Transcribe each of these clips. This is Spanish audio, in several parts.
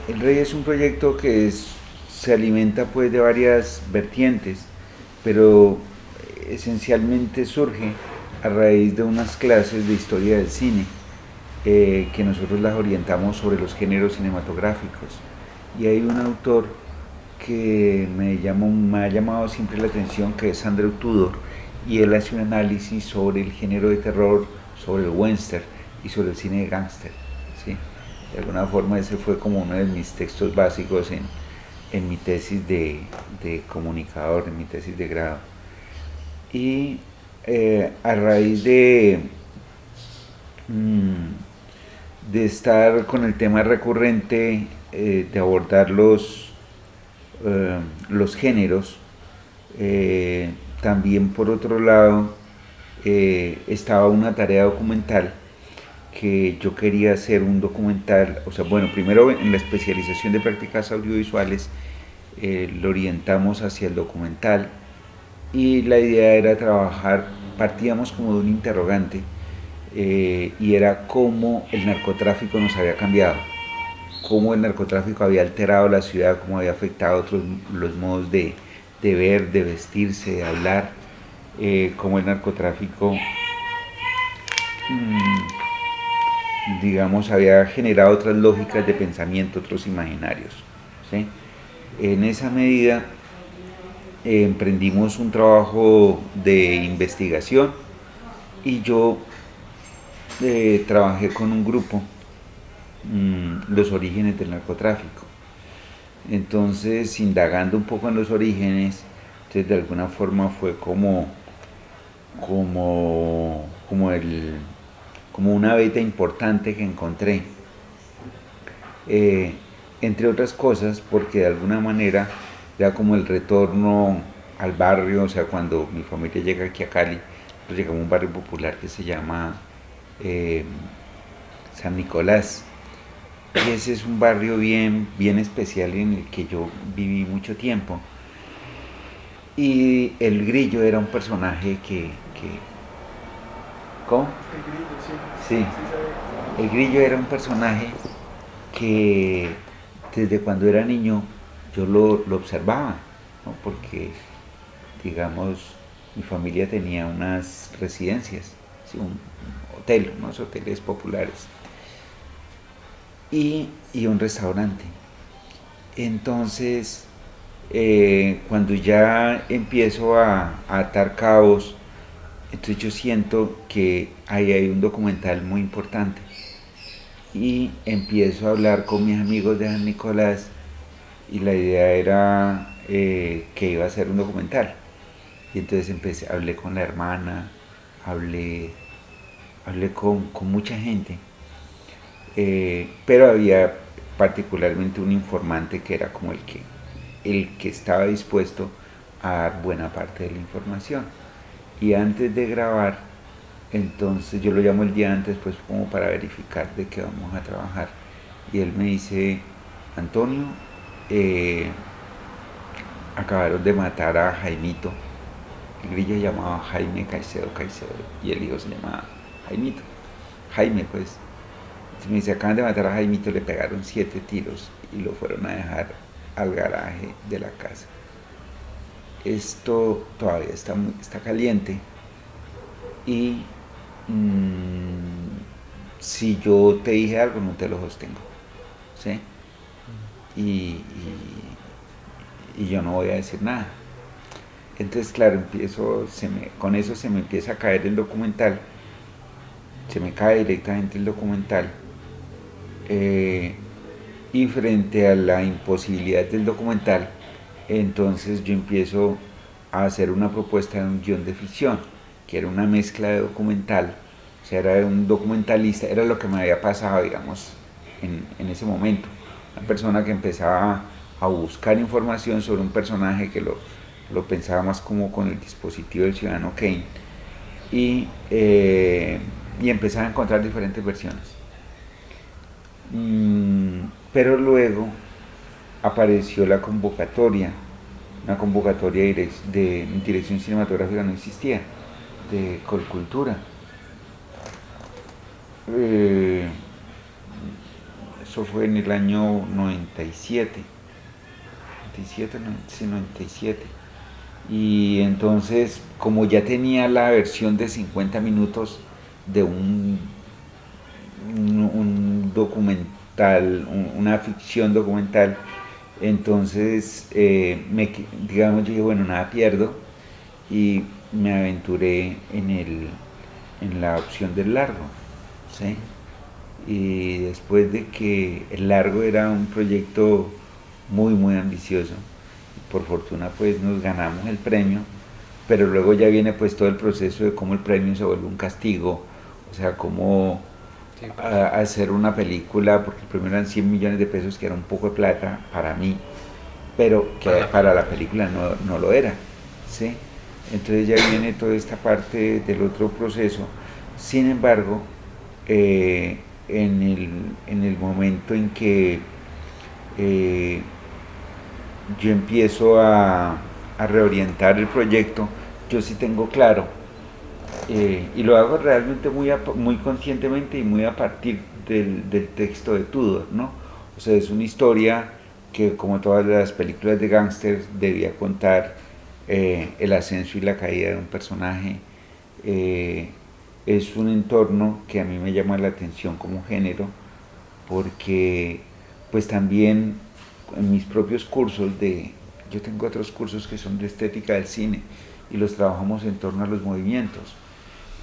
El Rey es un proyecto que se alimenta pues de varias vertientes, pero esencialmente surge a raíz de unas clases de historia del cine que nosotros las orientamos sobre los géneros cinematográficos. Y hay un autor que me ha llamado siempre la atención, que es Andrew Tudor, y él hace un análisis sobre el género de terror, sobre el western y sobre el cine de gángster. ¿Sí? De alguna forma ese fue como uno de mis textos básicos en mi tesis de comunicador, en mi tesis de grado. Y a raíz mm, de estar con el tema recurrente, de abordar los géneros, eh, también por otro lado estaba una tarea documental que yo quería hacer un documental, o sea, bueno, primero en la especialización de prácticas audiovisuales lo orientamos hacia el documental y la idea era trabajar, partíamos como de un interrogante y era cómo el narcotráfico nos había cambiado, cómo el narcotráfico había alterado la ciudad, cómo había afectado los modos de ver, de vestirse, de hablar, cómo el narcotráfico digamos, había generado otras lógicas de pensamiento, otros imaginarios. ¿Sí? En esa medida emprendimos un trabajo de investigación y yo trabajé con un grupo, los orígenes del narcotráfico. Entonces, indagando un poco en los orígenes, entonces de alguna forma fue como como una beta importante que encontré. Eh, Entre otras cosas, porque de alguna manera era como el retorno al barrio, o sea, cuando mi familia llega aquí a Cali, pues llegamos a un barrio popular que se llama eh, San Nicolás. Y ese es un barrio bien especial en el que yo viví mucho tiempo. Y el grillo era un personaje ¿cómo? El grillo, sí, Sí, sí sabe. el grillo era un personaje que desde cuando era niño yo lo observaba, ¿no? Porque, digamos, mi familia tenía unas residencias, ¿sí? Un hotel, unos hoteles populares y un restaurante. Entonces, cuando ya empiezo a atar cabos, entonces yo siento que ahí hay un documental muy importante y empiezo a hablar con mis amigos de San Nicolás y la idea era que iba a ser un documental. Y entonces hablé con la hermana, hablé, hablé con mucha gente, pero había particularmente un informante que era como el que estaba dispuesto a dar buena parte de la información. Y antes de grabar, entonces yo lo llamo el día antes, pues como para verificar de qué vamos a trabajar. Y él me dice, Antonio, eh, acabaron de matar a Jaimito. El grillo se llamaba Jaime Caicedo Caicedo y el hijo se llamaba Jaimito. Jaime, pues. Entonces me dice, acaban de matar a Jaimito, le pegaron 7 tiros y lo fueron a dejar al garaje de la casa. Esto todavía está caliente y si yo te dije algo no te lo sostengo. ¿Sí? Y, y yo no voy a decir nada. Entonces, claro, con eso se me empieza a caer el documental, se me cae directamente el documental, eh, y frente a la imposibilidad del documental, entonces yo empiezo a hacer una propuesta de un guión de ficción, que era una mezcla de documental, o sea, era un documentalista, era lo que me había pasado, digamos, en ese momento. Una persona que empezaba a buscar información sobre un personaje que lo pensaba más como con el dispositivo del ciudadano Kane y, y empezaba a encontrar diferentes versiones. Pero luego apareció la convocatoria, una convocatoria de dirección cinematográfica no existía, de Colcultura. Eh, eso fue en el año 97, 97, sí, 97. Y entonces, como ya tenía la versión de 50 minutos de un documental, una ficción documental, entonces, digamos, yo dije, bueno, nada pierdo, y me aventuré en la opción del largo, ¿sí? Y después de que el largo era un proyecto muy ambicioso, por fortuna pues nos ganamos el premio, pero luego ya viene pues todo el proceso de cómo el premio se vuelve un castigo, o sea, cómo Sí, pues. hacer una película, porque el premio eran 100 millones de pesos, que era un poco de plata para mí, pero Para que la para la película, sí. película no lo era, ¿sí? Entonces ya viene toda esta parte del otro proceso. Sin embargo, en el momento en que eh, yo empiezo a reorientar el proyecto, yo sí tengo claro, y lo hago realmente muy conscientemente y muy a partir del texto de Tudor, ¿no? O sea, es una historia que, como todas las películas de gángsters, debía contar el ascenso y la caída de un personaje. Eh, es un entorno que a mí me llama la atención como género, porque pues también en mis propios cursos yo tengo otros cursos que son de estética del cine y los trabajamos en torno a los movimientos.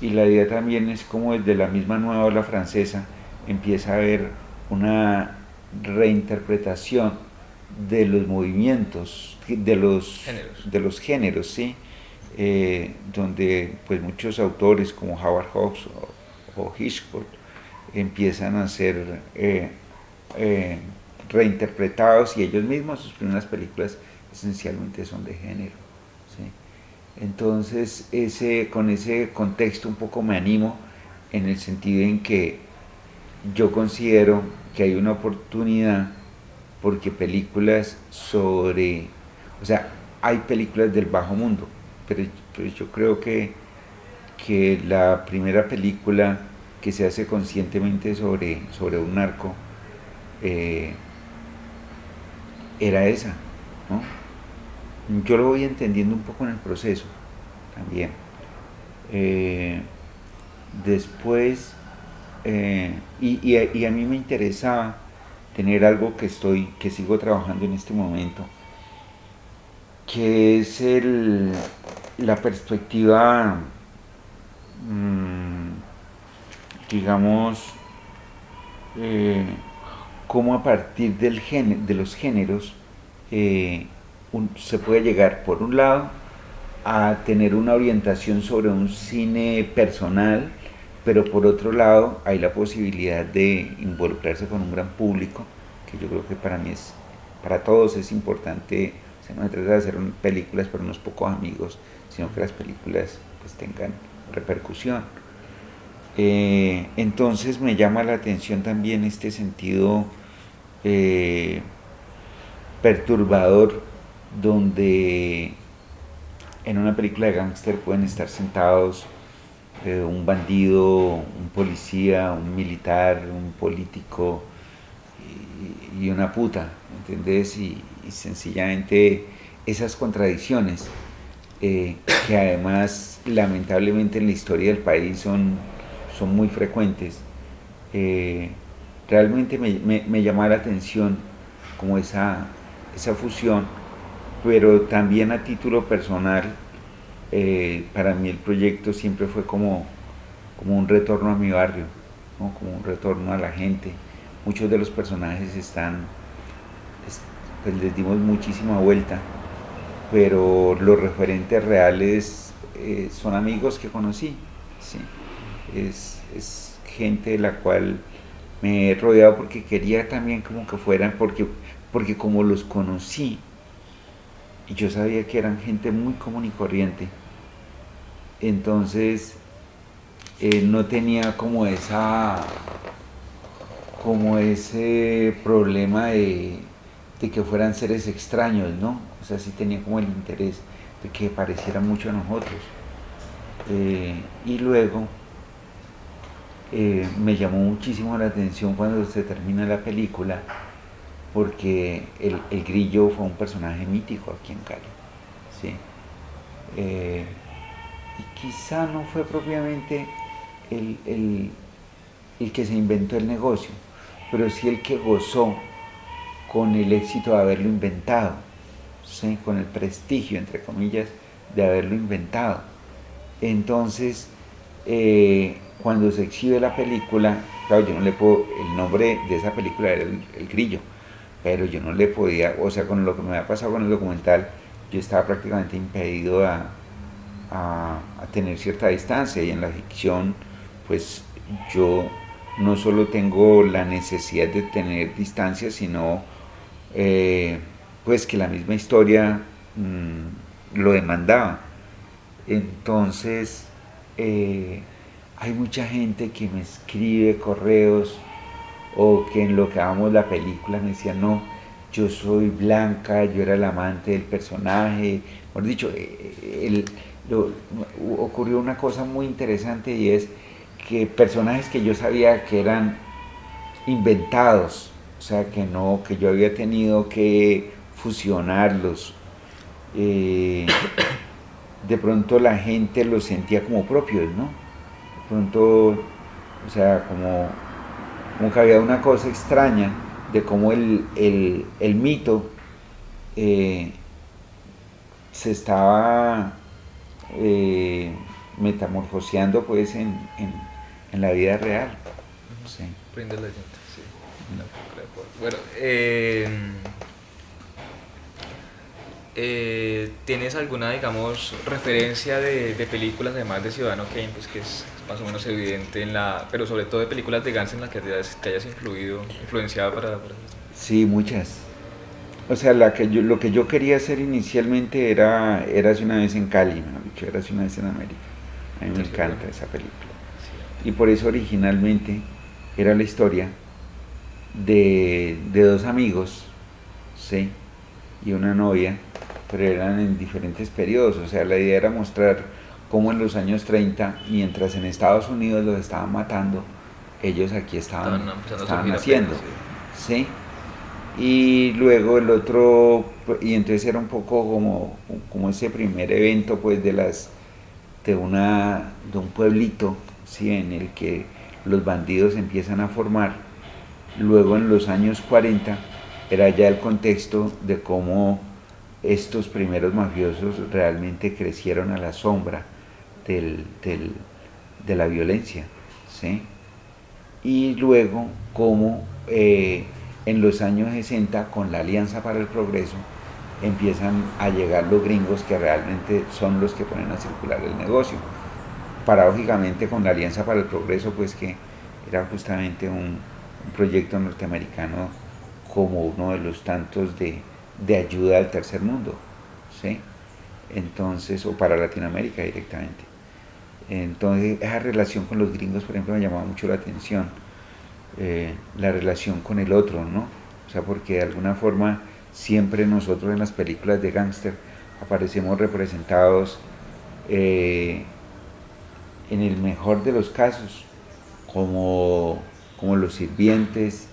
Y la idea también es como desde la misma nueva ola francesa empieza a haber una reinterpretación de los movimientos, Géneros. de los géneros, ¿sí? Donde pues muchos autores como Howard Hawks o Hitchcock empiezan a ser eh, reinterpretados, y ellos mismos, sus primeras películas esencialmente son de género, ¿sí? Entonces, con ese contexto un poco me animo, en el sentido en que yo considero que hay una oportunidad, porque películas sobre, o sea, hay películas del bajo mundo, pero yo creo que la primera película que se hace conscientemente sobre un narco eh, era esa, ¿no? Yo lo voy entendiendo un poco en el proceso también. Eh, Después, y a mí me interesaba tener algo que sigo trabajando en este momento, que es la perspectiva, mmm, digamos, eh, cómo a partir de los géneros se puede llegar, por un lado, a tener una orientación sobre un cine personal, pero por otro lado hay la posibilidad de involucrarse con un gran público, que yo creo que para todos es importante. O sea, no se trata de hacer películas para unos pocos amigos, sino que las películas pues tengan repercusión. Entonces me llama la atención también este sentido eh, perturbador, donde en una película de gángster pueden estar sentados un bandido, un policía, un militar, un político y una puta, ¿entendés? Y sencillamente esas contradicciones, que además lamentablemente en la historia del país son muy frecuentes, eh, realmente me llama la atención como esa fusión, pero también a título personal, para mí el proyecto siempre fue como un retorno a mi barrio, ¿no? Como un retorno a la gente. Muchos de los personajes pues les dimos muchísima vuelta, pero los referentes reales son amigos que conocí, ¿sí? Es gente de la cual me he rodeado porque quería también como que fueran, porque como los conocí, y yo sabía que eran gente muy común y corriente, entonces no tenía como ese problema de que fueran seres extraños, ¿no? O sea, sí tenía como el interés de que pareciera mucho a nosotros. Y luego, me llamó muchísimo la atención cuando se termina la película, porque el Grillo fue un personaje mítico aquí en Cali, ¿sí? Eh, y quizá no fue propiamente el, el, el que se inventó el negocio, pero sí el que gozó con el éxito de haberlo inventado, ¿sí? Con el prestigio, entre comillas, de haberlo inventado. Entonces, cuando se exhibe la película, claro, yo no le puedo, el nombre de esa película era el Grillo, pero yo no le podía, o sea, con lo que me había pasado con el documental, yo estaba prácticamente impedido a tener cierta distancia, y en la ficción, pues yo no solo tengo la necesidad de tener distancia, sino eh, pues que la misma historia lo demandaba. Entonces, hay mucha gente que me escribe correos, o que en lo que hagamos la película me decía, no, yo soy Blanca, yo era el amante del personaje. Por dicho, ocurrió una cosa muy interesante, y es que personajes que yo sabía que eran inventados, o sea, que no, que yo había tenido que fusionarlos, eh, de pronto la gente los sentía como propios, ¿no? De pronto, o sea, como que había una cosa extraña de cómo el mito eh, se estaba eh, metamorfoseando pues en la vida real. Sí. Prende la llanta, sí. La película de Paul. Bueno, ¿tienes alguna, digamos, referencia de películas además de Ciudadano Kane, pues que es más o menos evidente en la, pero sobre todo de películas de Gans en las que te hayas influenciado para... Sí, muchas. O sea, lo que yo quería hacer inicialmente era Érase una vez en Cali, mejor dicho, Érase una vez en América. A mí me Entonces, bueno, encanta esa película. sí, Y por eso originalmente era la historia de dos amigos, ¿sí? Y una novia, pero eran en diferentes periodos. O sea, la idea era mostrar cómo en los años 30, mientras en Estados Unidos los estaban matando, ellos aquí estaban empezando a estaban surgir apenas, naciendo, sí. ¿sí? Y luego el otro, y entonces era un poco como ese primer evento pues de un pueblito, ¿sí? En el que los bandidos empiezan a formar. Luego en los años 40 era ya el contexto de cómo estos primeros mafiosos realmente crecieron a la sombra del, del, de la violencia, ¿sí? Y luego cómo en los años 60, con la Alianza para el Progreso, empiezan a llegar los gringos, que realmente son los que ponen a circular el negocio. Paradójicamente, con la Alianza para el Progreso, pues que era justamente un proyecto norteamericano, como uno de los tantos de ayuda al tercer mundo, ¿sí? Entonces, o para Latinoamérica directamente. Entonces, esa relación con los gringos, por ejemplo, me llamaba mucho la atención. La relación con el otro, ¿no? O sea, porque de alguna forma siempre nosotros en las películas de gángster aparecemos representados, eh, en el mejor de los casos, como los sirvientes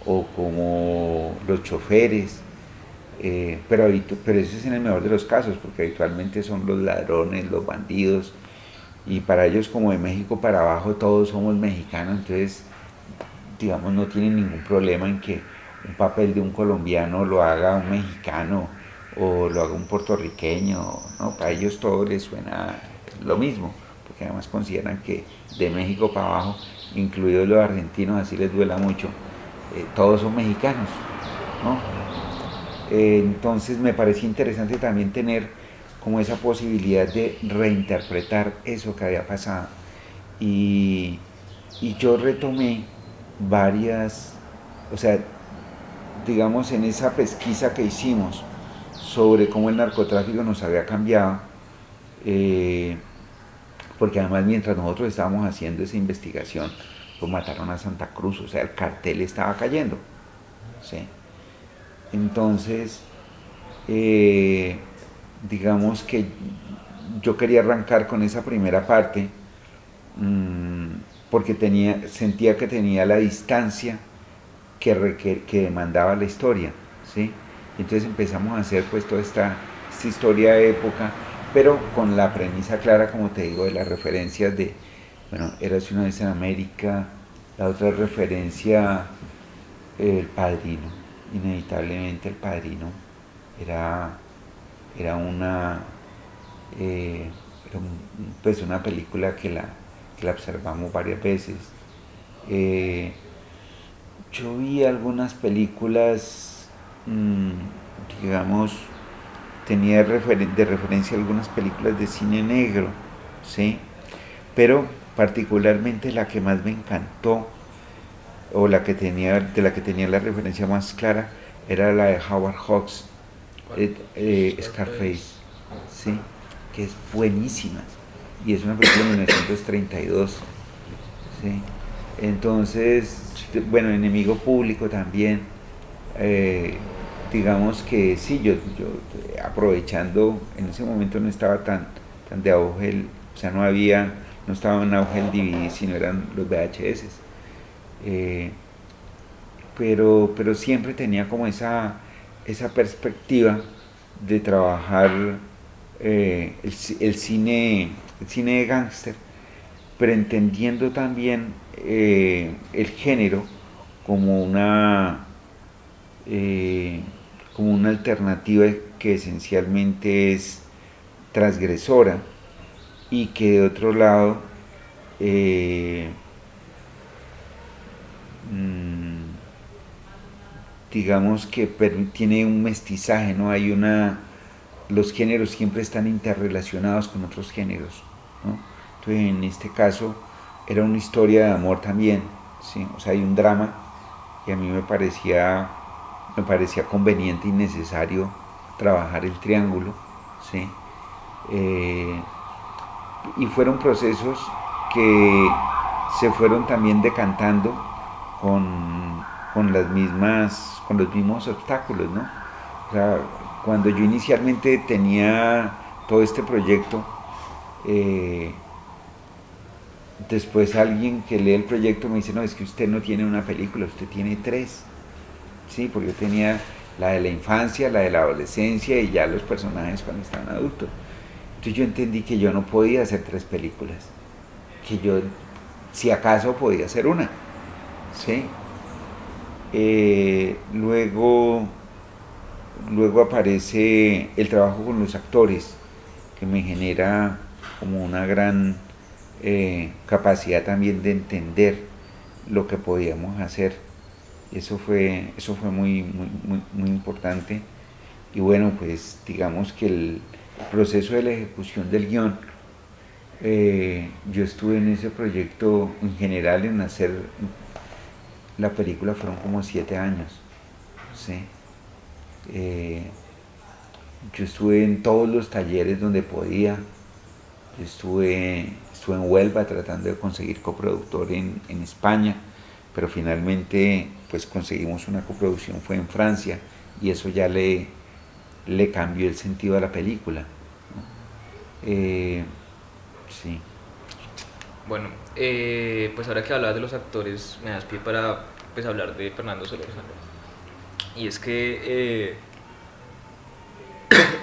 o como los choferes, pero eso es en el mejor de los casos, porque habitualmente son los ladrones, los bandidos, y para ellos, como de México para abajo todos somos mexicanos, entonces digamos no tienen ningún problema en que un papel de un colombiano lo haga un mexicano o lo haga un puertorriqueño, ¿no? Para ellos todo les suena lo mismo, porque además consideran que de México para abajo, incluidos los argentinos, así les duela mucho, todos son mexicanos, ¿no? Entonces me parecía interesante también tener como esa posibilidad de reinterpretar eso que había pasado. Y, y yo retomé varias, o sea, digamos, en esa pesquisa que hicimos sobre cómo el narcotráfico nos había cambiado, eh, porque además mientras nosotros estábamos haciendo esa investigación, pues mataron a Santa Cruz, o sea, el cartel estaba cayendo, ¿sí? Entonces, eh, digamos que yo quería arrancar con esa primera parte, mmm, porque sentía que tenía la distancia que demandaba la historia, ¿sí? Entonces empezamos a hacer pues toda esta historia de época, pero con la premisa clara, como te digo, de las referencias de, bueno, Érase una vez en América, la otra referencia, El Padrino, inevitablemente El Padrino, era, era una, pues una película que la observamos varias veces. Eh, yo vi algunas películas, digamos, tenía de referencia algunas películas de cine negro, ¿sí? Pero particularmente la que más me encantó, o de la que tenía la referencia más clara, era la de Howard Hawks, ¿Cuál? Scarface, Scarface. ¿sí? Que es buenísima. Y es una película de 1932, ¿sí? Entonces, Sí. bueno, Enemigo Público también. eh, digamos que sí, yo aprovechando, en ese momento no estaba tan de auge, o sea, no estaba en auge el DVD, sino eran los VHS. Eh, pero siempre tenía como esa perspectiva de trabajar el cine de gángster, pero entendiendo también el género como una, eh, como una alternativa que esencialmente es transgresora y que de otro lado eh, mm, digamos que tiene un mestizaje, ¿no? Los géneros siempre están interrelacionados con otros géneros, ¿no? Entonces en este caso era una historia de amor también, ¿sí? O sea, hay un drama y a mí me parecía conveniente y necesario trabajar el triángulo, ¿sí? Eh, y fueron procesos que se fueron también decantando con los mismos obstáculos, ¿no? O sea, cuando yo inicialmente tenía todo este proyecto, eh, después alguien que lee el proyecto me dice, no, es que usted no tiene una película, usted tiene tres, ¿sí? Porque yo tenía la de la infancia, la de la adolescencia y ya los personajes cuando estaban adultos. Entonces yo entendí que yo no podía hacer tres películas, que yo, si acaso, podía hacer una, ¿sí? Luego aparece el trabajo con los actores, que me genera como una gran capacidad también de entender lo que podíamos hacer. Eso fue muy importante. Y bueno, pues digamos que el proceso de la ejecución del guión, yo estuve en ese proyecto en general en hacer la película, fueron como 7 años, ¿sí? Eh, yo estuve en todos los talleres donde podía. Yo estuve en Huelva tratando de conseguir coproductor en España, pero finalmente pues conseguimos una coproducción, fue en Francia, y eso ya le cambió el sentido a la película, ¿no? Sí. Bueno, pues ahora que hablabas de los actores, me das pie para pues, hablar de Fernando Solórzano. Y es que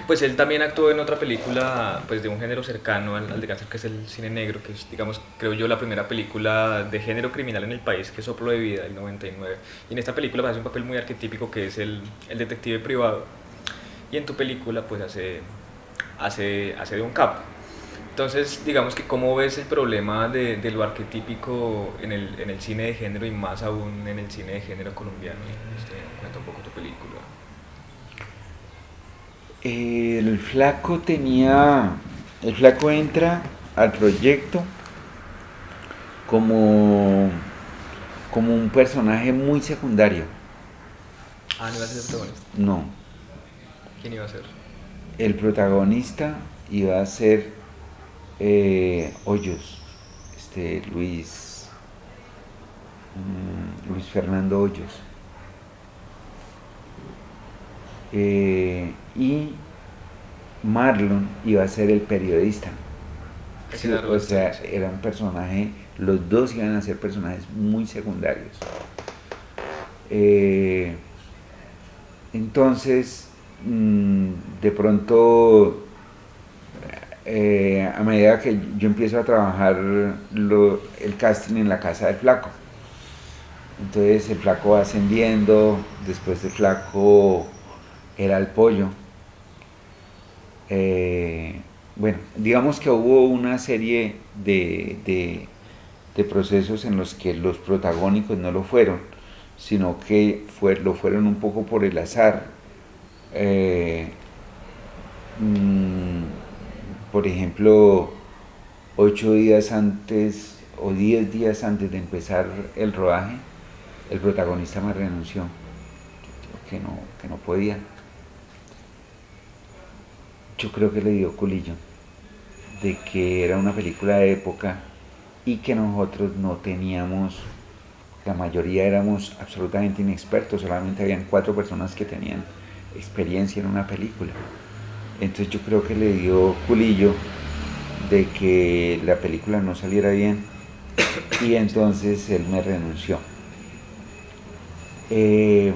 pues él también actuó en otra película pues de un género cercano al de cáncer, que es el cine negro, que es, digamos, creo yo, la primera película de género criminal en el país, que es Soplo de Vida, del 99. Y en esta película pues, hace un papel muy arquetípico, que es el detective privado. Y en tu película pues hace de un capo. Entonces, digamos que cómo ves el problema de lo arquetípico en el cine de género y más aún en el cine de género colombiano. Cuenta un poco tu película. El flaco entra al proyecto como, como un personaje muy secundario. Ah, no iba a ser el protagonista. No, ¿Quién iba a ser? el protagonista iba a ser Hoyos, Luis Fernando Hoyos. Y Marlon iba a ser el periodista. Hay que Sí, darle o la historia, sea, sí. era un personaje, los dos iban a ser personajes muy secundarios. Eh, entonces, de pronto, a medida que yo empiezo a trabajar el casting en la casa del flaco, entonces el flaco va ascendiendo, después del flaco era el pollo. Eh, bueno, digamos que hubo una serie de procesos en los que los protagónicos no lo fueron, sino que lo fueron un poco por el azar. Eh, mm, por ejemplo, 8 días antes o 10 días antes de empezar el rodaje, el protagonista me renunció, que no podía. Yo creo que le dio culillo de que era una película de época y que nosotros no teníamos, la mayoría éramos absolutamente inexpertos, solamente habían 4 personas que tenían experiencia en una película. Entonces yo creo que le dio culillo de que la película no saliera bien y entonces él me renunció. Eh,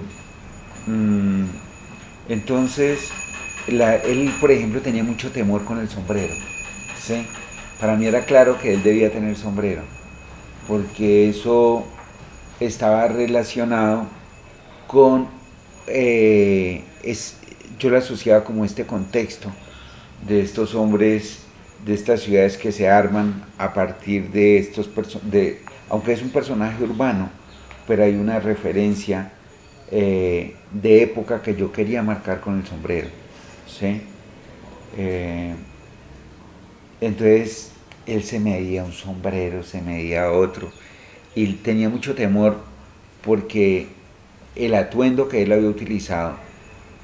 mm, entonces, él, por ejemplo, tenía mucho temor con el sombrero. ¿Sí? Para mí era claro que él debía tener sombrero, porque eso estaba relacionado con, yo lo asociaba como este contexto de estos hombres, de estas ciudades que se arman a partir de aunque es un personaje urbano, pero hay una referencia de época que yo quería marcar con el sombrero. ¿Sí? Eh, entonces él se medía un sombrero, se medía otro, y tenía mucho temor porque el atuendo que él había utilizado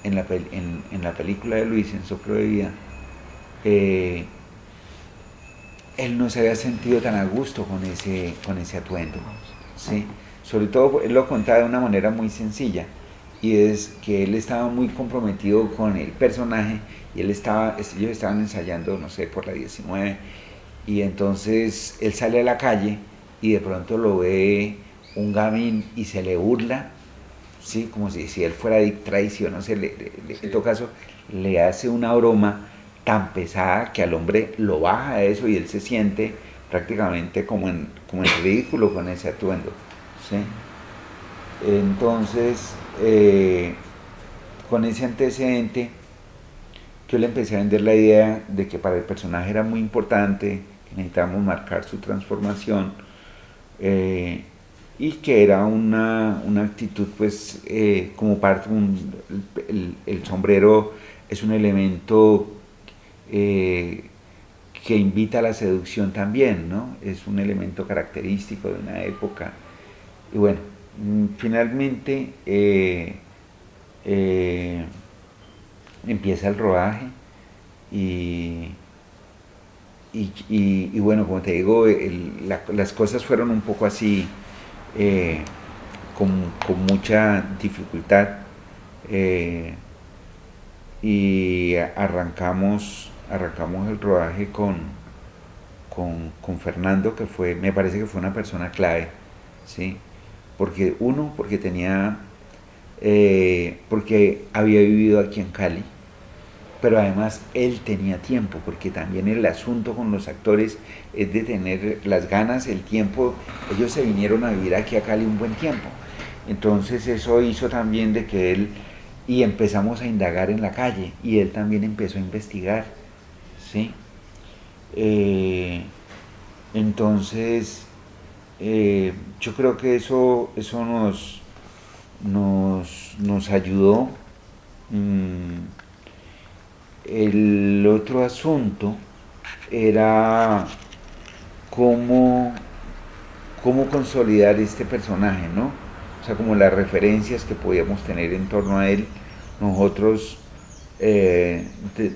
en la película de Luis, en Soplo de Vida, eh, él no se había sentido tan a gusto con ese atuendo. ¿Sí? Sobre todo él lo contaba de una manera muy sencilla, y es que él estaba muy comprometido con el personaje y ellos estaban ensayando, no sé, por la 19, y entonces él sale a la calle y de pronto lo ve un gamín y se le burla, ¿sí? Como si él fuera traición, no sé, en Sí. todo caso le hace una broma tan pesada que al hombre lo baja a eso y él se siente prácticamente como en ridículo con ese atuendo. ¿Sí? Entonces, con ese antecedente, yo le empecé a vender la idea de que para el personaje era muy importante, que necesitábamos marcar su transformación, eh, y que era una actitud, pues, como parte, el sombrero es un elemento eh, que invita a la seducción también, ¿no? Es un elemento característico de una época. Y bueno, finalmente eh, empieza el rodaje y, y bueno, como te digo, las cosas fueron un poco así, eh, con mucha dificultad, eh, y arrancamos el rodaje con Fernando, que me parece que fue una persona clave, ¿sí? Porque porque había vivido aquí en Cali, pero además él tenía tiempo, porque también el asunto con los actores es de tener las ganas, el tiempo. Ellos se vinieron a vivir aquí a Cali un buen tiempo, entonces eso hizo también de que él, y empezamos a indagar en la calle, y él también empezó a investigar, ¿sí? Eh, entonces, yo creo que eso nos ayudó. Mm, el otro asunto era cómo, cómo consolidar este personaje, ¿no? O sea, como las referencias que podíamos tener en torno a él. Nosotros, eh, de-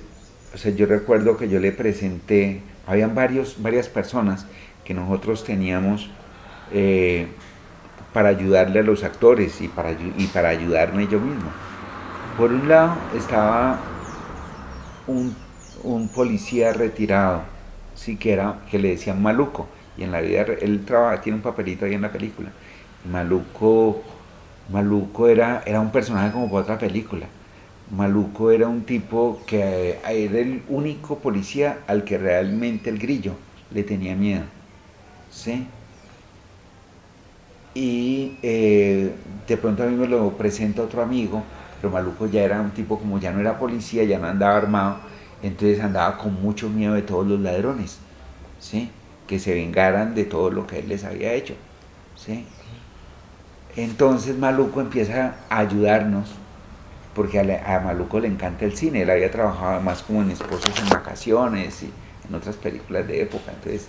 o sea, yo recuerdo que yo le presenté, habían varias personas que nosotros teníamos, eh, para ayudarle a los actores y para ayudarme yo mismo. Por un lado estaba un, un policía retirado, sí, que le decían Maluco, y en la vida él trabaja, tiene un papelito ahí en la película. Maluco, Maluco era un personaje como para otra película. Maluco era un tipo que era el único policía al que realmente el Grillo le tenía miedo, ¿sí? Y de pronto a mí me lo presenta otro amigo, pero Maluco ya era un tipo como ya no era policía, ya no andaba armado, entonces andaba con mucho miedo de todos los ladrones, ¿sí? Que se vengaran de todo lo que él les había hecho, ¿sí? Entonces Maluco empieza a ayudarnos, porque a Maluco le encanta el cine, él había trabajado más como en Esposos en Vacaciones y en otras películas de época, entonces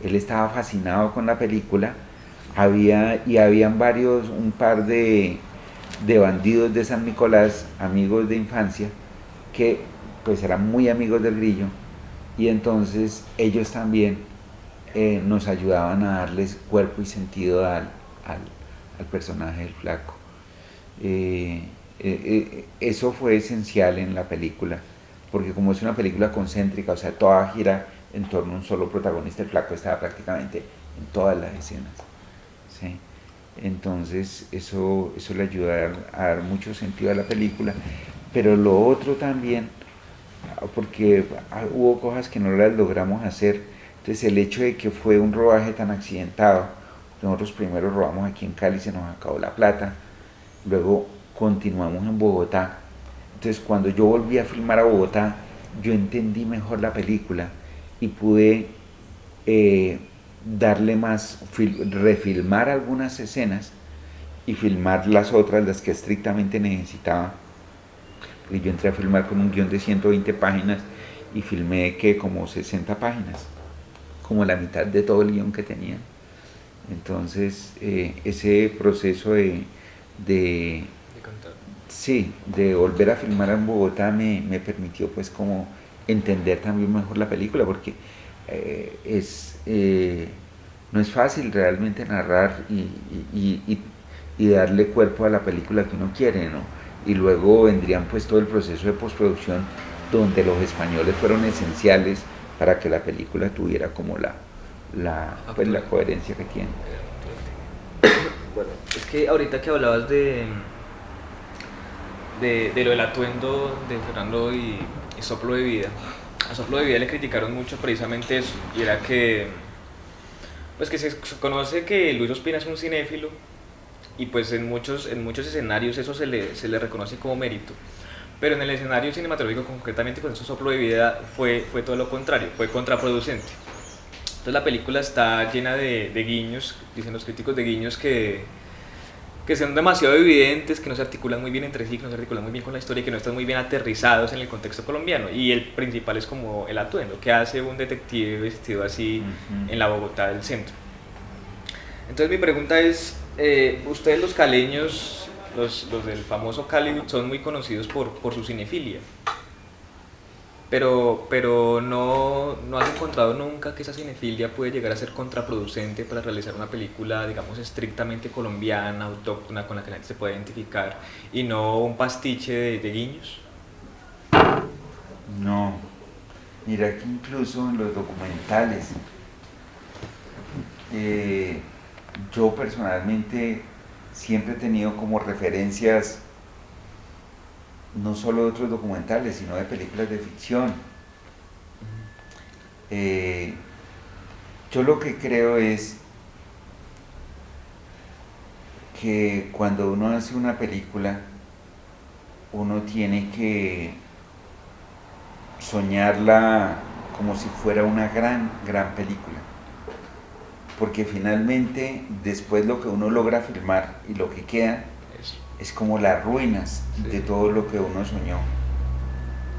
él estaba fascinado con la película, habían un par de bandidos de San Nicolás, amigos de infancia, que pues eran muy amigos del Grillo, y entonces ellos también nos ayudaban a darles cuerpo y sentido al personaje del flaco. Eso fue esencial en la película, porque como es una película concéntrica, o sea, toda gira en torno a un solo protagonista, el flaco estaba prácticamente en todas las escenas. ¿Sí? Entonces eso le ayuda a dar mucho sentido a la película, pero lo otro también, porque hubo cosas que no las logramos hacer, entonces el hecho de que fue un rodaje tan accidentado, nosotros primero rodamos aquí en Cali, se nos acabó la plata, luego continuamos en Bogotá, entonces cuando yo volví a filmar a Bogotá, yo entendí mejor la película y pude eh, darle más, refilmar algunas escenas y filmar las otras, las que estrictamente necesitaba. Porque yo entré a filmar con un guión de 120 páginas y filmé que como 60 páginas, como la mitad de todo el guión que tenía. Entonces, ese proceso de, De cantar. sí, de volver a filmar en Bogotá me permitió pues como entender también mejor la película, porque no es fácil realmente narrar y darle cuerpo a la película que uno quiere, ¿no? Y luego vendrían pues todo el proceso de postproducción donde los españoles fueron esenciales para que la película tuviera como pues, la Actual. coherencia que tiene. Bueno, es que ahorita que hablabas de lo del atuendo de Fernando y Soplo de Vida, a Soplo de Vida le criticaron mucho precisamente eso, y era que, pues que se conoce que Luis Ospina es un cinéfilo, y pues en muchos escenarios eso se le reconoce como mérito. Pero en el escenario cinematográfico concretamente con ese Soplo de Vida fue todo lo contrario, fue contraproducente. Entonces la película está llena de guiños, dicen los críticos, de guiños que son demasiado evidentes, que no se articulan muy bien entre sí, que no se articulan muy bien con la historia y que no están muy bien aterrizados en el contexto colombiano. Y el principal es como el atuendo, que hace un detective vestido así en la Bogotá del centro. Entonces mi pregunta es, ustedes los caleños, los del famoso Cali, son muy conocidos por su cinefilia, pero no has encontrado nunca que esa cinefilia puede llegar a ser contraproducente para realizar una película, digamos, estrictamente colombiana, autóctona, con la que la gente se pueda identificar, y no un pastiche de guiños. No, mira que incluso en los documentales, eh, yo personalmente siempre he tenido como referencias no solo de otros documentales, sino de películas de ficción. Eh, yo lo que creo es que cuando uno hace una película, uno tiene que soñarla como si fuera una gran, gran película. Porque finalmente después lo que uno logra filmar y lo que queda Eso. es como las ruinas Sí, de sí. todo lo que uno soñó.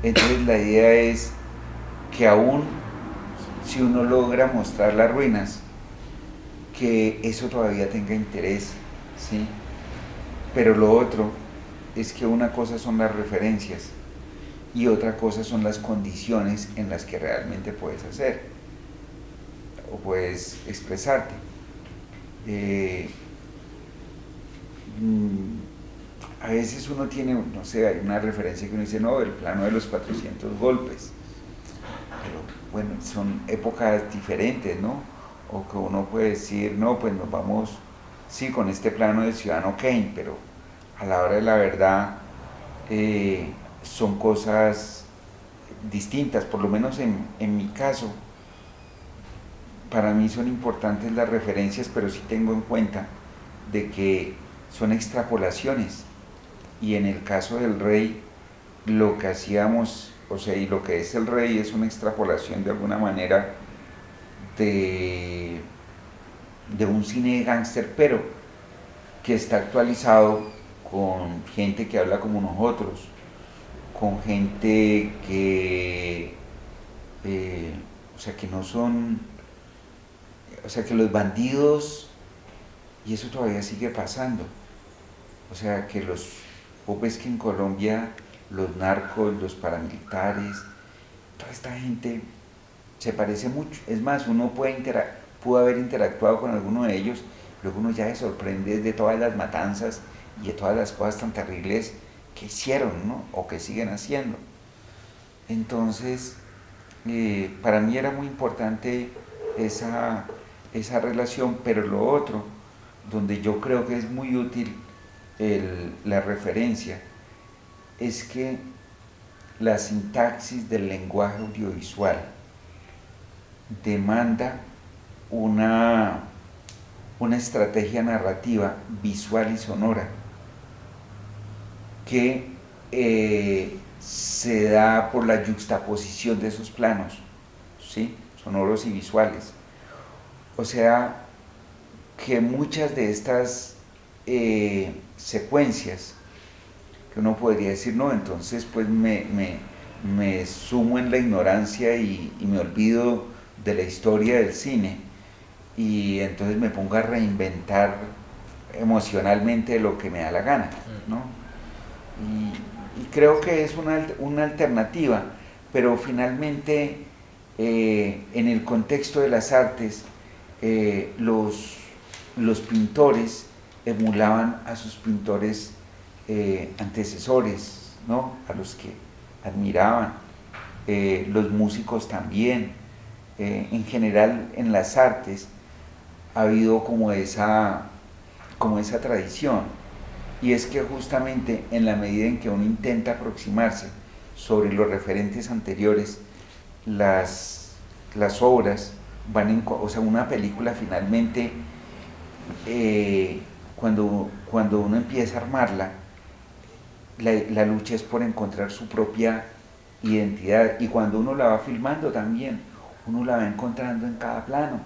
Entonces la idea es que aún si uno logra mostrar las ruinas, que eso todavía tenga interés, ¿sí? Pero lo otro es que una cosa son las referencias y otra cosa son las condiciones en las que realmente puedes hacer o puedes expresarte. Eh, a veces uno tiene, no sé, hay una referencia que uno dice, no, el plano de los 400 golpes, bueno, son épocas diferentes, ¿no? O que uno puede decir, no, pues nos vamos, sí, con este plano de Ciudadano Kane, pero a la hora de la verdad son cosas distintas, por lo menos en mi caso, para mí son importantes las referencias, pero sí tengo en cuenta de que son extrapolaciones. Y en el caso del rey, lo que hacíamos, o sea, y lo que es el rey es una extrapolación de alguna manera de, de un cine de gángster, pero que está actualizado con gente que habla como nosotros, con gente que, eh, o sea, que no son, o sea, que los bandidos, y eso todavía sigue pasando, o sea, que vos ves que en Colombia los narcos, los paramilitares, toda esta gente se parece mucho. Es más, uno pudo haber interactuado con alguno de ellos, luego uno ya se sorprende de todas las matanzas y de todas las cosas tan terribles que hicieron, ¿no? O que siguen haciendo. Entonces, para mí era muy importante esa, esa relación, pero lo otro, donde yo creo que es muy útil la referencia, es que la sintaxis del lenguaje audiovisual demanda una, una estrategia narrativa visual y sonora que se da por la yuxtaposición de esos planos, ¿sí? Sonoros y visuales. O sea, que muchas de estas secuencias, que uno podría decir, no, entonces pues me sumo en la ignorancia y me olvido de la historia del cine y entonces me pongo a reinventar emocionalmente lo que me da la gana, ¿no? Y creo que es una alternativa, pero finalmente en el contexto de las artes, eh, los, los pintores emulaban a sus pintores antecesores, ¿no? A los que admiraban, los músicos también. En general en las artes ha habido como esa tradición, y es que justamente en la medida en que uno intenta aproximarse sobre los referentes anteriores, las obras o sea, una película finalmente, cuando uno empieza a armarla, la lucha es por encontrar su propia identidad, y cuando uno la va filmando también, uno la va encontrando en cada plano.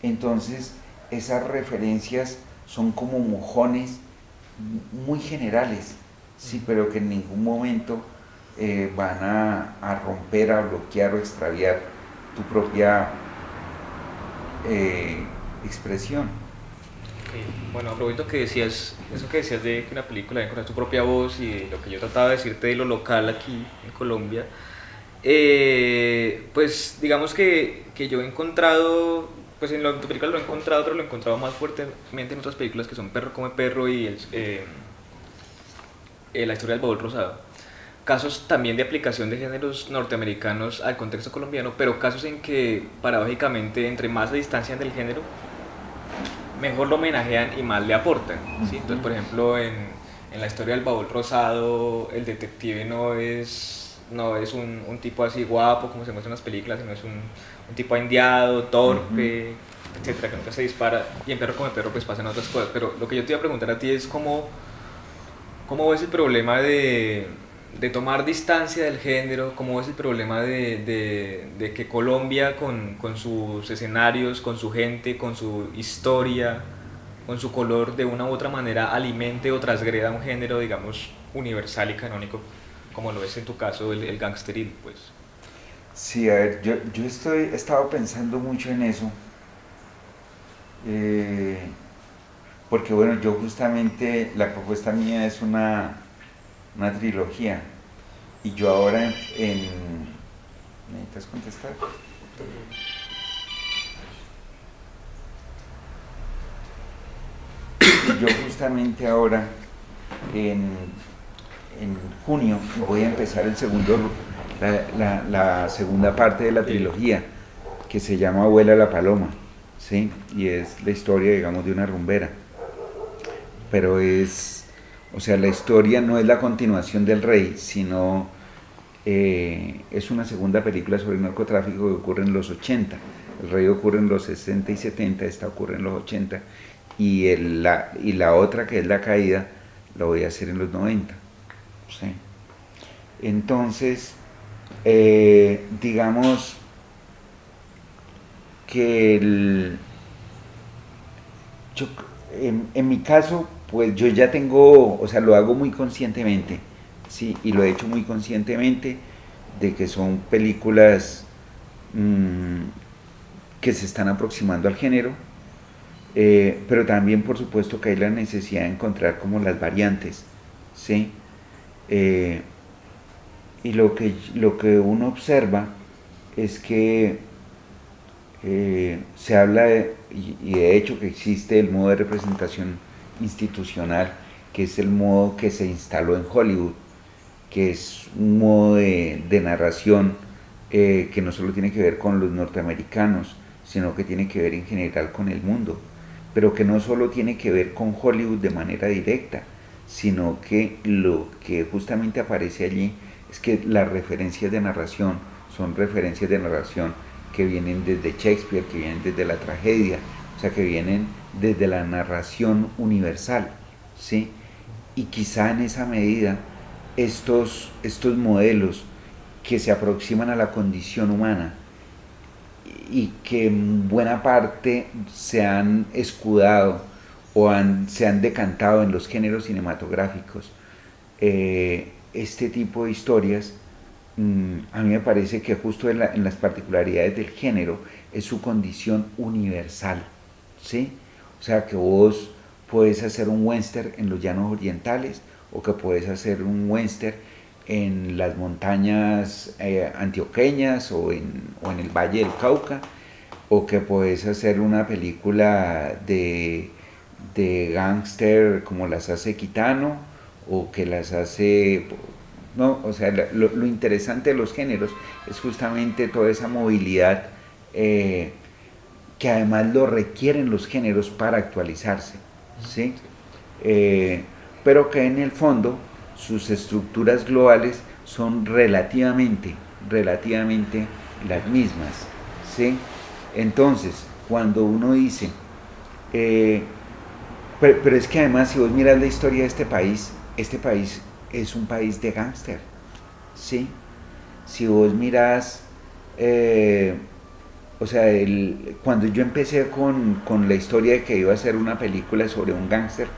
Entonces, esas referencias son como mojones muy generales, sí, pero que en ningún momento van a romper, a bloquear o extraviar tu propia expresión. Okay. Bueno, aprovecho que decías, eso que decías de que una película debe encontrar su propia voz y de lo que yo trataba de decirte de lo local aquí en Colombia, pues digamos que yo he encontrado, pues en tu película lo he encontrado, pero lo he encontrado más fuertemente en otras películas que son Perro come perro y la historia del baúl rosado. Casos también de aplicación de géneros norteamericanos al contexto colombiano, pero casos en que paradójicamente entre más se distancian del género, mejor lo homenajean y más le aportan, ¿sí? Entonces, por ejemplo, en la historia del baúl rosado, el detective no es un tipo así guapo como se muestra en las películas, sino es un tipo indiado, torpe, etcétera, que nunca se dispara. Y en Perro come perro pues pasan otras cosas. Pero lo que yo te iba a preguntar a ti es cómo ves el problema de tomar distancia del género, cómo ves el problema de que Colombia con sus escenarios, con su gente, con su historia, con su color, de una u otra manera alimente o transgreda un género, digamos, universal y canónico, como lo es en tu caso el gangsteril, pues. Sí, a ver, yo he estado pensando mucho en eso, eh, porque bueno, yo justamente, la propuesta mía es una trilogía, y yo ahora ¿necesitas contestar? Y yo justamente ahora, en, en junio, voy a empezar la segunda parte de la Sí. trilogía, que se llama Vuela la Paloma, ¿sí? Y es la historia, digamos, de una rumbera. Pero es, o sea, la historia no es la continuación del Rey, sino es una segunda película sobre el narcotráfico que ocurre en los 80. El Rey ocurre en los 60 y 70, esta ocurre en los 80. Y la otra, que es La Caída, la voy a hacer en los 90. ¿Sí? Entonces, digamos que yo, en mi caso, pues yo ya tengo, o sea, lo hago muy conscientemente, sí, y lo he hecho muy conscientemente de que son películas mmm, que se están aproximando al género, pero también por supuesto que hay la necesidad de encontrar como las variantes, ¿sí? Eh, y lo que uno observa es que se habla y de hecho que existe el modo de representación institucional, que es el modo que se instaló en Hollywood, que es un modo de narración que no solo tiene que ver con los norteamericanos, sino que tiene que ver en general con el mundo, pero que no solo tiene que ver con Hollywood de manera directa, sino que lo que justamente aparece allí es que las referencias de narración son referencias de narración que vienen desde Shakespeare, que vienen desde la tragedia, o sea, que vienen desde la narración universal, ¿sí? Y quizá en esa medida estos modelos que se aproximan a la condición humana y que en buena parte se han escudado o se han decantado en los géneros cinematográficos, este tipo de historias, a mí me parece que justo en las particularidades del género es su condición universal, ¿sí? O sea, que vos puedes hacer un western en los llanos orientales o que puedes hacer un western en las montañas antioqueñas o en el Valle del Cauca, o que puedes hacer una película de gángster como las hace Kitano, o que las hace... No, o sea, lo interesante de los géneros es justamente toda esa movilidad que además lo requieren los géneros para actualizarse, ¿sí? Sí. Eh, pero que en el fondo sus estructuras globales son relativamente las mismas, ¿sí? Entonces, cuando uno dice, eh, pero es que además si vos miras la historia de este país es un país de gángster, ¿sí? Si vos miras, eh, o sea, cuando yo empecé con la historia de que iba a hacer una película sobre un gángster,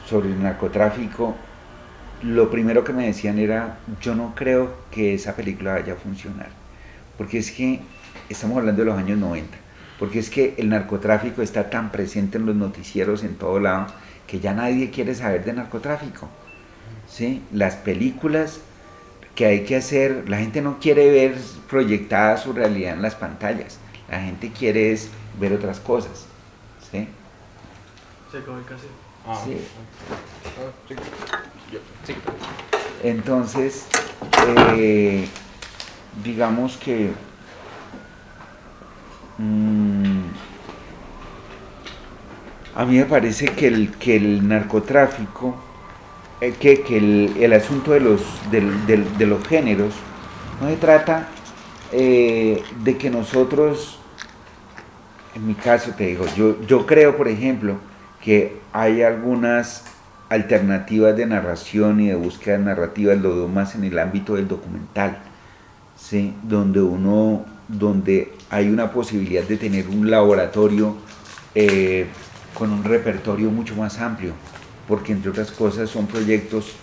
sobre el narcotráfico, lo primero que me decían era, yo no creo que esa película vaya a funcionar, porque es que estamos hablando de los años 90, porque es que el narcotráfico está tan presente en los noticieros en todo lado que ya nadie quiere saber de narcotráfico, ¿sí? Las películas que hay que hacer, la gente no quiere ver proyectada su realidad en las pantallas, la gente quiere es ver otras cosas, ¿sí? Se acabó el cassette. Ah, Sí. sí. Sí. Entonces, digamos que mmm, a mí me parece que el narcotráfico, el asunto de los géneros, no se trata de que nosotros, en mi caso te digo, yo creo, por ejemplo, que hay algunas alternativas de narración y de búsqueda narrativa, lo veo más en el ámbito del documental, ¿sí? Donde hay una posibilidad de tener un laboratorio eh, con un repertorio mucho más amplio, porque entre otras cosas son proyectos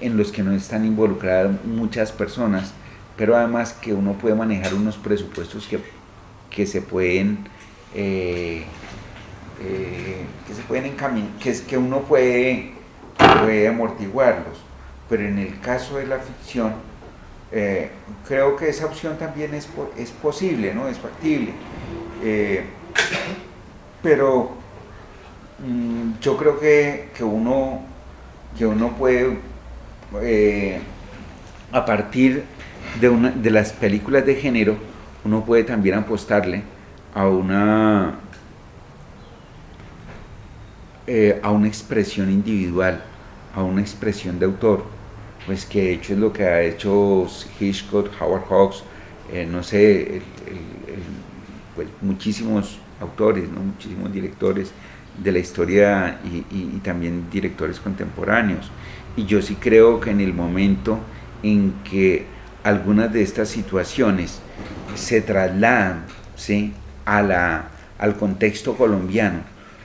en los que no están involucradas muchas personas, pero además que uno puede manejar unos presupuestos que se pueden que se pueden encaminar, que uno puede amortiguarlos, pero en el caso de la ficción creo que esa opción también es posible, ¿no? Es factible. Eh, pero yo creo que uno puede, eh, a partir de las películas de género, uno puede también apostarle a a una expresión individual, a una expresión de autor, pues que de hecho es lo que ha hecho Hitchcock, Howard Hawks, no sé, pues muchísimos autores, ¿no? Muchísimos directores de la historia y también directores contemporáneos. Y yo sí creo que en el momento en que algunas de estas situaciones se trasladan, ¿sí?, al contexto colombiano,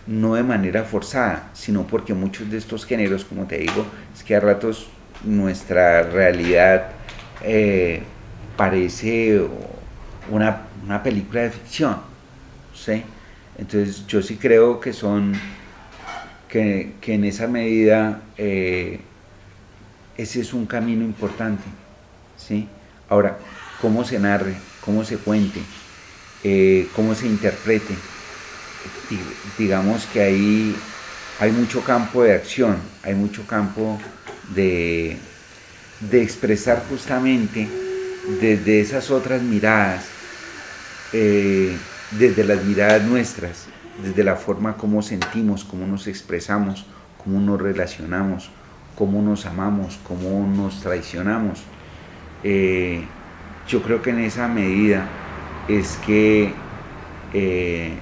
no de manera forzada, sino porque muchos de estos géneros, como te digo, es que a ratos nuestra realidad parece una película de ficción, ¿sí? Entonces yo sí creo que que en esa medida ese es un camino importante, ¿sí? Ahora, cómo se narre, cómo se cuente, cómo se interprete, digamos que ahí hay mucho campo de acción, hay mucho campo de, de expresar justamente desde esas otras miradas, desde las miradas nuestras, desde la forma como sentimos, cómo nos expresamos, cómo nos relacionamos, cómo nos amamos, cómo nos traicionamos. Eh, yo creo que en esa medida es que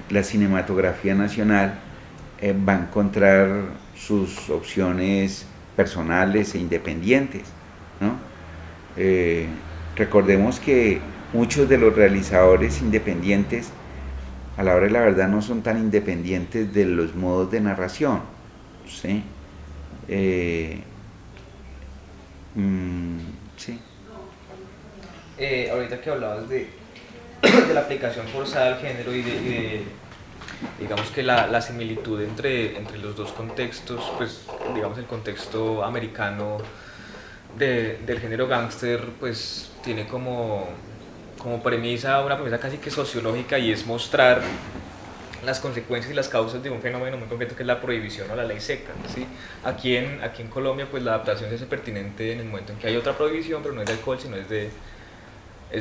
la cinematografía nacional va a encontrar sus opciones personales e independientes, ¿no? Eh, recordemos que muchos de los realizadores independientes a la hora de la verdad no son tan independientes de los modos de narración, ¿sí? Eh, mm, sí. Ahorita que hablabas de la aplicación forzada al género digamos que la similitud entre los dos contextos, pues digamos el contexto americano del género gángster, pues tiene como premisa, una premisa casi que sociológica, y es mostrar las consecuencias y las causas de un fenómeno muy concreto que es la prohibición o la ley seca, ¿sí? Aquí en Colombia pues la adaptación se hace pertinente en el momento en que hay otra prohibición, pero no es de alcohol, sino es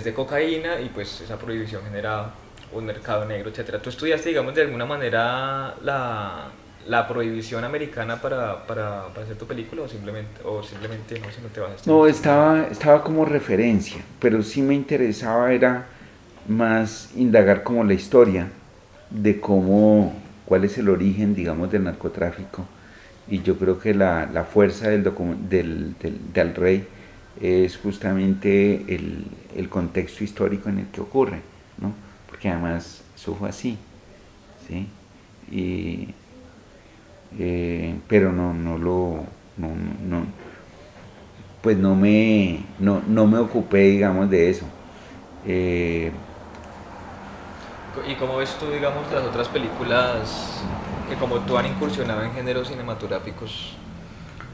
de cocaína, y pues esa prohibición genera un mercado negro, etcétera. ¿Tú estudiaste, digamos, de alguna manera la prohibición americana para hacer tu película, o simplemente no, si no te vas a este No, mundo? estaba como referencia, pero sí me interesaba era más indagar como la historia de cuál es el origen, digamos, del narcotráfico. Y yo creo que la fuerza del rey es justamente el contexto histórico en el que ocurre, ¿no? Porque además eso fue así, ¿sí? Y, pero no, no, pues no me ocupé, digamos, de eso. Eh, ¿Y cómo ves tú, digamos, las otras películas que como tú han incursionado en géneros cinematográficos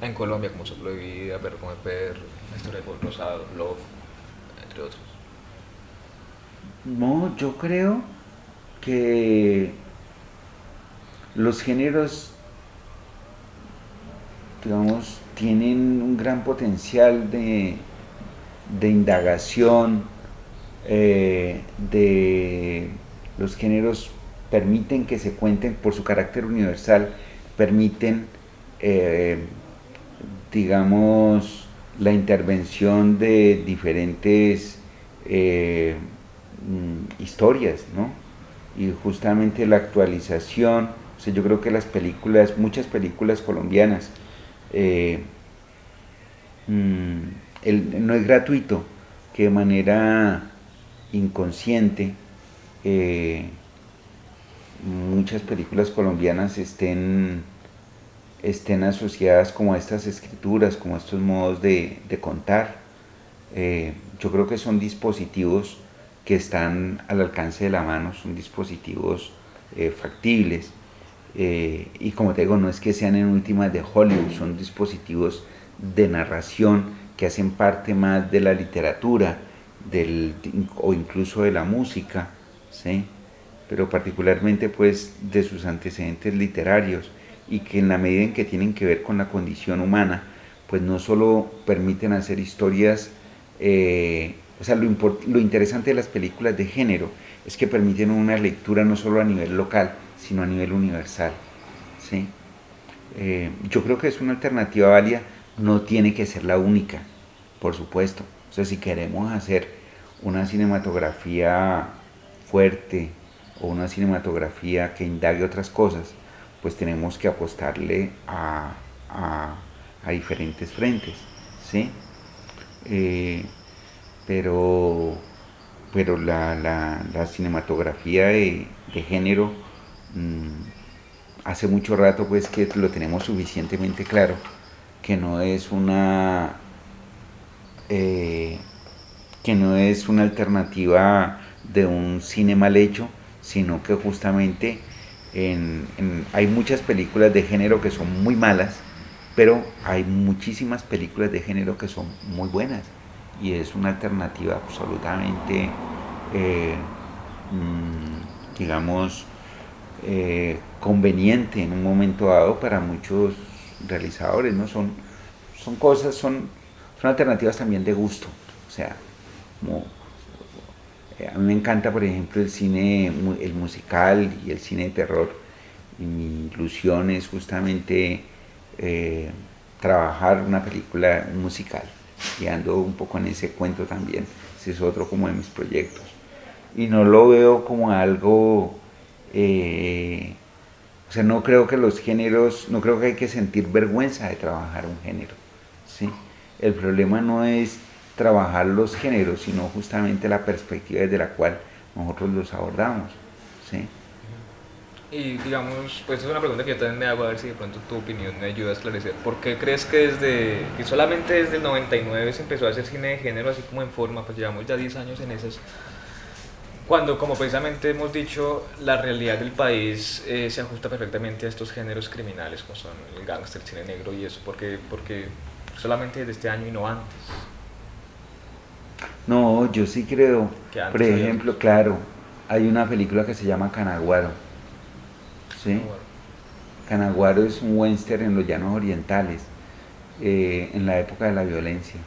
en Colombia, como Soplo de Vida, Perro come perro, La historia del Gol Rosado, Love, entre otros? no, yo creo que los géneros, digamos, tienen un gran potencial de indagación, de los géneros permiten que se cuenten por su carácter universal, permiten, eh, digamos, la intervención de diferentes historias, ¿no? Y justamente la actualización, o sea, yo creo que las películas, muchas películas colombianas, eh, mm, no es gratuito que de manera inconsciente eh, muchas películas colombianas estén asociadas como a estas escrituras, como a estos modos de contar. Yo creo que son dispositivos que están al alcance de la mano, son dispositivos factibles. Y como te digo, no es que sean en últimas de Hollywood, son dispositivos de narración que hacen parte más de la literatura o incluso de la música, ¿sí? Pero particularmente pues de sus antecedentes literarios, y que en la medida en que tienen que ver con la condición humana, pues no solo permiten hacer historias O sea, lo interesante de las películas de género es que permiten una lectura no solo a nivel local, sino a nivel universal. ¿Sí? Yo creo que es una alternativa válida, no tiene que ser la única, por supuesto. O sea, si queremos hacer una cinematografía fuerte o una cinematografía que indague otras cosas, pues tenemos que apostarle a diferentes frentes, ¿sí? Eh, pero pero la cinematografía de género hace mucho rato pues que lo tenemos suficientemente claro, que no es eh, que no es una alternativa de un cine mal hecho, sino que justamente hay muchas películas de género que son muy malas, pero hay muchísimas películas de género que son muy buenas y es una alternativa absolutamente, eh, digamos, conveniente en un momento dado para muchos realizadores, ¿no? Son cosas, son alternativas también de gusto, o sea, como, a mí me encanta, por ejemplo, el cine, el musical y el cine de terror, y mi ilusión es justamente eh, trabajar una película musical, y ando un poco en ese cuento también, ese es otro como de mis proyectos, y no lo veo como algo, o sea, no creo que los géneros, no creo que hay que sentir vergüenza de trabajar un género, ¿sí? El problema no es trabajar los géneros, sino justamente la perspectiva desde la cual nosotros los abordamos, ¿sí? Y digamos, pues es una pregunta que yo también me hago, a ver si de pronto tu opinión me ayuda a esclarecer. ¿Por qué crees que solamente desde el 99 se empezó a hacer cine de género así como en forma? Pues llevamos ya 10 años en esas. Cuando, como precisamente hemos dicho, la realidad del país se ajusta perfectamente a estos géneros criminales como son el gángster, el cine negro y eso. Porque solamente desde este año y no antes, No, yo sí creo, que por antes había ejemplo, otros. claro, hay una película que se llama Canaguaro, Ah, ¿sí? bueno. Canaguaro es un western en los llanos orientales, en la época de la violencia.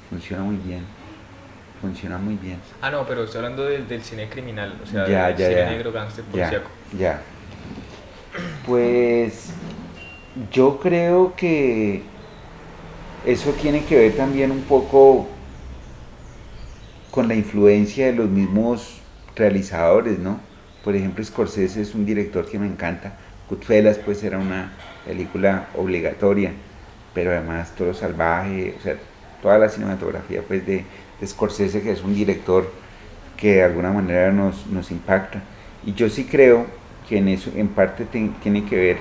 Funciona muy bien, funciona muy bien. Ah, no, pero estoy hablando del cine criminal, o sea, Ya, del ya, cine ya, negro, gángster, ya, policíaco. ya. Pues yo creo que eso tiene que ver también un poco con la influencia de los mismos realizadores, ¿no? Por ejemplo, Scorsese es un director que me encanta. Goodfellas pues era una película obligatoria, pero además Todo Salvaje, o sea, toda la cinematografía pues de Scorsese, que es un director que de alguna manera nos impacta. Y yo sí creo que en eso en parte tiene que ver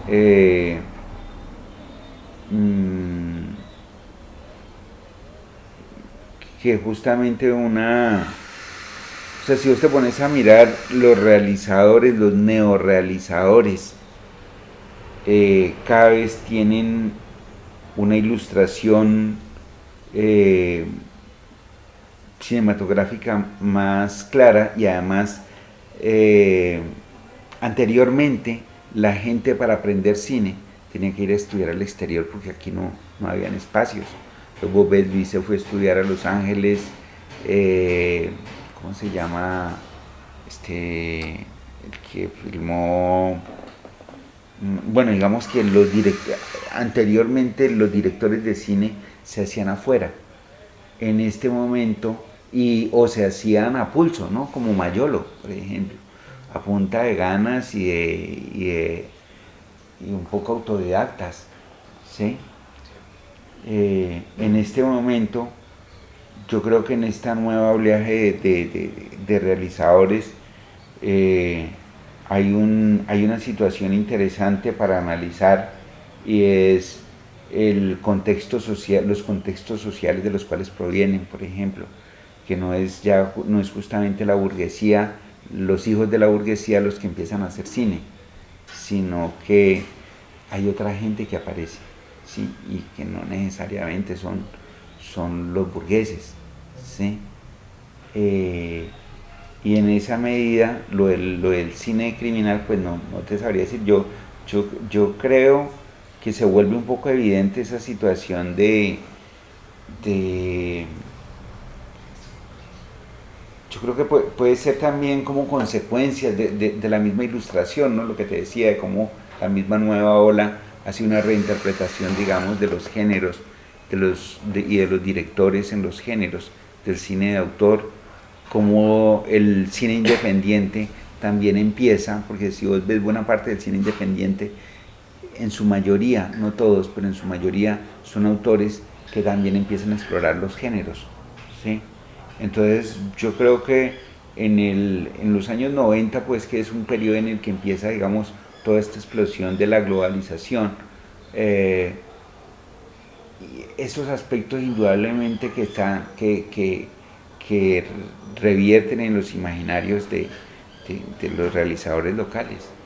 eh, mmm, que justamente o sea, si vos te pones a mirar los realizadores, los neorealizadores, cada vez tienen una ilustración eh, cinematográfica más clara y además eh, anteriormente la gente para aprender cine tenía que ir a estudiar al exterior porque aquí no habían espacios. Entonces vos ves, Luis se fue a estudiar a Los Ángeles, eh, ¿cómo se llama? El que filmó, bueno, digamos que anteriormente los directores de cine se hacían afuera. En este momento, o se hacían a pulso, ¿no? Como Mayolo, por ejemplo, a punta de ganas y un poco autodidactas, ¿sí? En este momento, yo creo que en esta nueva oleaje de realizadores eh, hay una situación interesante para analizar y es el contexto social, los contextos sociales de los cuales provienen, por ejemplo, que no es justamente la burguesía, los hijos de la burguesía los que empiezan a hacer cine, sino que hay otra gente que aparece, ¿sí? Y que no necesariamente son los burgueses, ¿sí? Eh, y en esa medida, lo del cine criminal, pues no te sabría decir. Yo creo que se vuelve un poco evidente esa situación de Yo creo que puede ser también como consecuencia de la misma ilustración, ¿no? Lo que te decía, de cómo la misma nueva ola hace una reinterpretación, digamos, de los géneros y de los directores en los géneros del cine de autor, como el cine independiente también empieza, porque si vos ves buena parte del cine independiente, en su mayoría, no todos, pero en su mayoría son autores que también empiezan a explorar los géneros, ¿sí? Entonces yo creo que en los años 90, pues que es un periodo en el que empieza, digamos, toda esta explosión de la globalización, eh, esos aspectos indudablemente que revierten en los imaginarios de los realizadores locales.